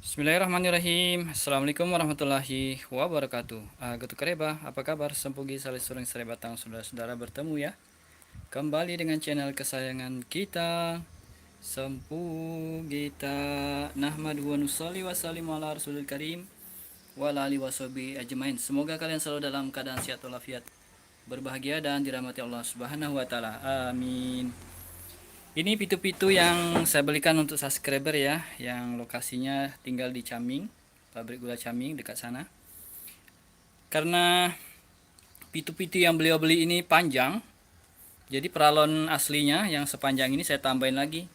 Bismillahirrahmanirrahim. Assalamualaikum warahmatullahi wabarakatuh. Gotu kareba, apa kabar? Sempugi salis sureng serebatang saudara-saudara bertemu ya. Kembali dengan channel kesayangan kita, Sempu Gita Nahmadu wa nusalli wa sallim ala Rasulil Karim wa ala alihi washabihi ajmain. Semoga kalian selalu dalam keadaan sehat walafiat, berbahagia dan dirahmati Allah Subhanahu wa taala. Amin. Ini pitu-pitu yang saya belikan untuk subscriber ya, yang lokasinya tinggal di Caming, pabrik gula Caming dekat sana. Karena pitu-pitu yang beliau beli ini panjang, jadi peralon aslinya yang sepanjang ini saya tambahin lagi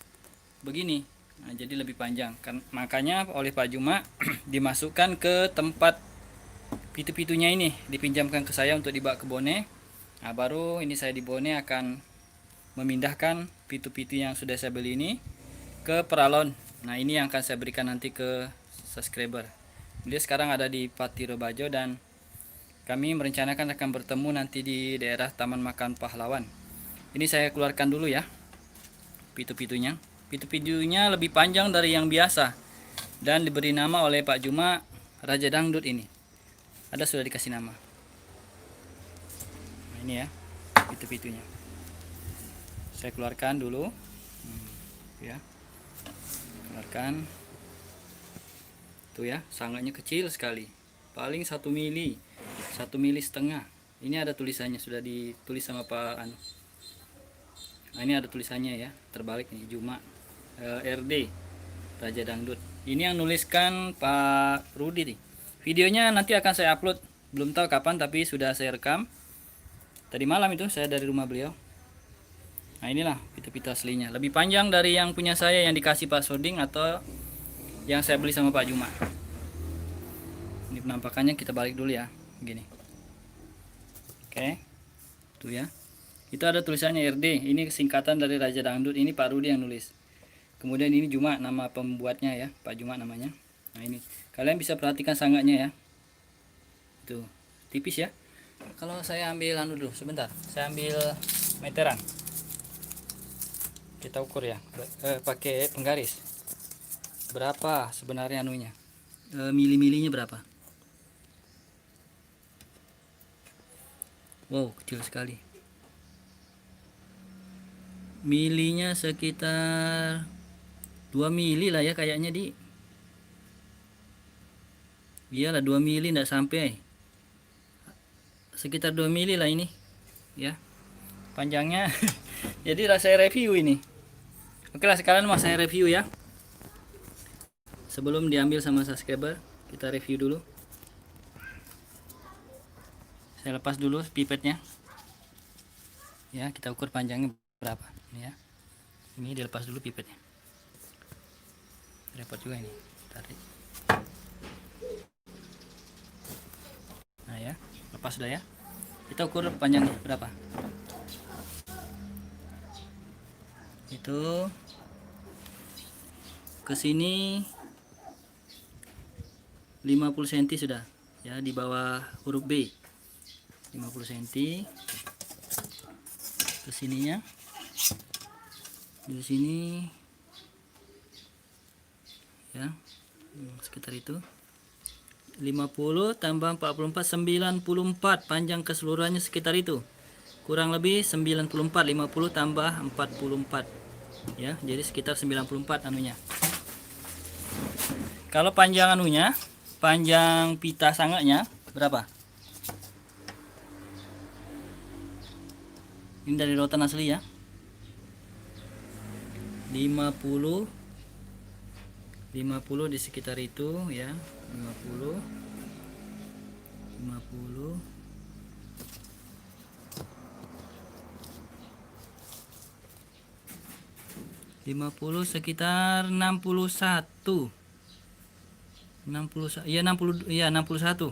begini. Nah, jadi lebih panjang. Makanya oleh Pak Juma dimasukkan ke tempat pitu-pitunya ini, dipinjamkan ke saya untuk dibawa ke Bone. Nah, baru ini saya di Bone akan memindahkan pitu-pitu yang sudah saya beli ini ke peralon. Nah, ini yang akan saya berikan nanti ke subscriber. Dia sekarang ada di Patiro Bajo dan kami merencanakan akan bertemu nanti di daerah Taman Makan Pahlawan. Ini saya keluarkan dulu ya pitu-pitunya. Pitu-pitunya lebih panjang dari yang biasa dan diberi nama oleh Pak Juma Raja Dangdut ini. Ada sudah dikasih nama. Nah, ini ya pitu-pitunya. Saya keluarkan dulu. Ya. Keluarkan. Tuh ya, sangatnya kecil sekali. Paling 1 mili. 1,5 mili. Ini ada tulisannya, sudah ditulis sama Pak Anu. Nah, ini ada tulisannya ya, terbalik nih, Juma RD Raja Dangdut. Ini yang nuliskan Pak Rudi nih. Videonya nanti akan saya upload, belum tahu kapan tapi sudah saya rekam. Tadi malam itu saya dari rumah beliau. Nah, inilah pitu-pitu aslinya. Lebih panjang dari yang punya saya yang dikasih Pak Soding atau yang saya beli sama Pak Juma. Ini penampakannya, kita balik dulu ya, gini. Oke, tuh ya. Itu ada tulisannya RD. Ini singkatan dari Raja Dangdut. Ini Pak Rudi yang nulis. Kemudian ini Juma, nama pembuatnya ya, Pak Juma namanya. Nah, ini kalian bisa perhatikan sangatnya ya. Tuh, tipis ya. Kalau saya ambil anu dulu sebentar. Saya ambil meteran. Kita ukur ya, pakai penggaris. Berapa sebenarnya anunya? Mili-milinya berapa? Wow, kecil sekali. Milinya sekitar 2 mili lah ya kayaknya di. Iyalah 2 mili enggak sampai. Sekitar 2 mili lah ini. Ya. Panjangnya. Jadi saya review ini. Oke lah, sekarang mau saya review ya. Sebelum diambil sama subscriber, kita review dulu. Saya lepas dulu pipetnya. Ya, kita ukur panjangnya berapa. Ini ya. Ini dilepas dulu pipetnya. Repot juga ini. Tarik. Nah ya, lepas sudah ya. Kita ukur panjangnya berapa. Itu ke sini 50 cm sudah ya, di bawah huruf B 50 cm. Ke sininya di sini ya, sekitar itu 50 tambah 44 94, panjang keseluruhannya sekitar itu, kurang lebih 94. 50 tambah 44 ya, jadi sekitar 94 anunya. Kalau panjang anunya, panjang pita sangatnya berapa? Ini dari rotan asli ya. 50 di sekitar itu ya. 50 sekitar 61 ya, 60 ya, 61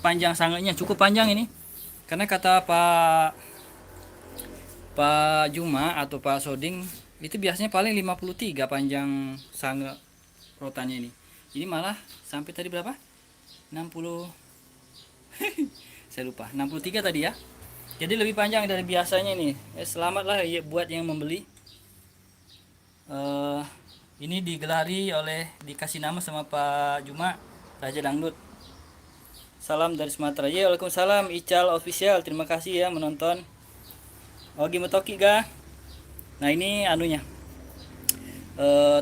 panjang sangatnya, cukup panjang ini. Karena kata Pak Juma atau Pak Soding itu biasanya paling 53 panjang sangat rotannya ini. Ini malah sampai tadi berapa? 60 saya lupa, 63 tadi ya. Jadi lebih panjang dari biasanya nih. Selamatlah ya buat yang membeli. Ini digelari dikasih nama sama Pak Juma, Raja Dangdut. Salam dari Sumatera. Ya, waalaikumsalam Ical official. Terima kasih ya menonton. Oh, gimana toki ga? Nah, ini anunya.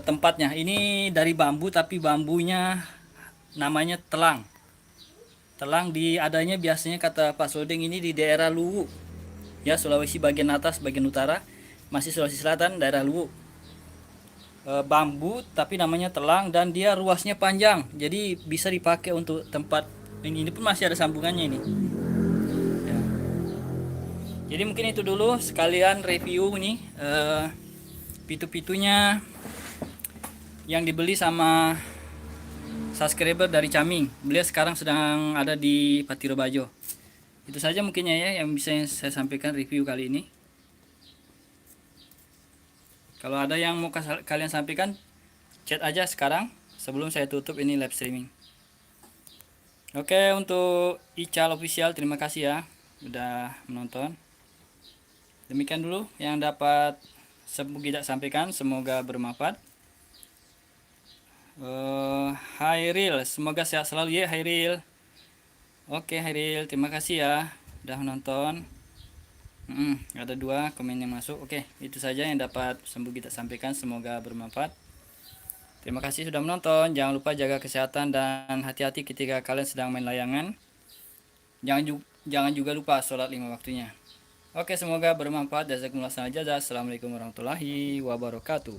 Tempatnya. Ini dari bambu tapi bambunya namanya telang. Telang adanya biasanya kata Pak Sodeng ini di daerah Luwu. Ya, Sulawesi bagian atas, bagian utara. Masih Sulawesi Selatan, daerah Luwu. Bambu tapi namanya telang dan dia ruasnya panjang. Jadi bisa dipakai untuk tempat ini pun masih ada sambungannya ini. Ya. Jadi mungkin itu dulu sekalian review nih pitu-pitunya yang dibeli sama subscriber dari Caming. Beliau sekarang sedang ada di Patiro Bajo. Itu saja mungkinnya ya yang bisa saya sampaikan review kali ini. Kalau ada yang mau kalian sampaikan, chat aja sekarang sebelum saya tutup ini live streaming. Oke, untuk Ical official terima kasih ya udah menonton. Demikian dulu yang dapat Sembugi sampaikan, semoga bermanfaat. Hairil, semoga sehat selalu ya Hairil. Oke Hairil, terima kasih ya udah menonton. Ada 2 komen yang masuk. Oke, itu saja yang dapat Sembugi sampaikan, semoga bermanfaat. Terima kasih sudah menonton. Jangan lupa jaga kesehatan dan hati-hati ketika kalian sedang main layangan. Jangan juga lupa sholat 5 waktunya. Oke, semoga bermanfaat. Jazakumullah khairan. Assalamualaikum warahmatullahi wabarakatuh.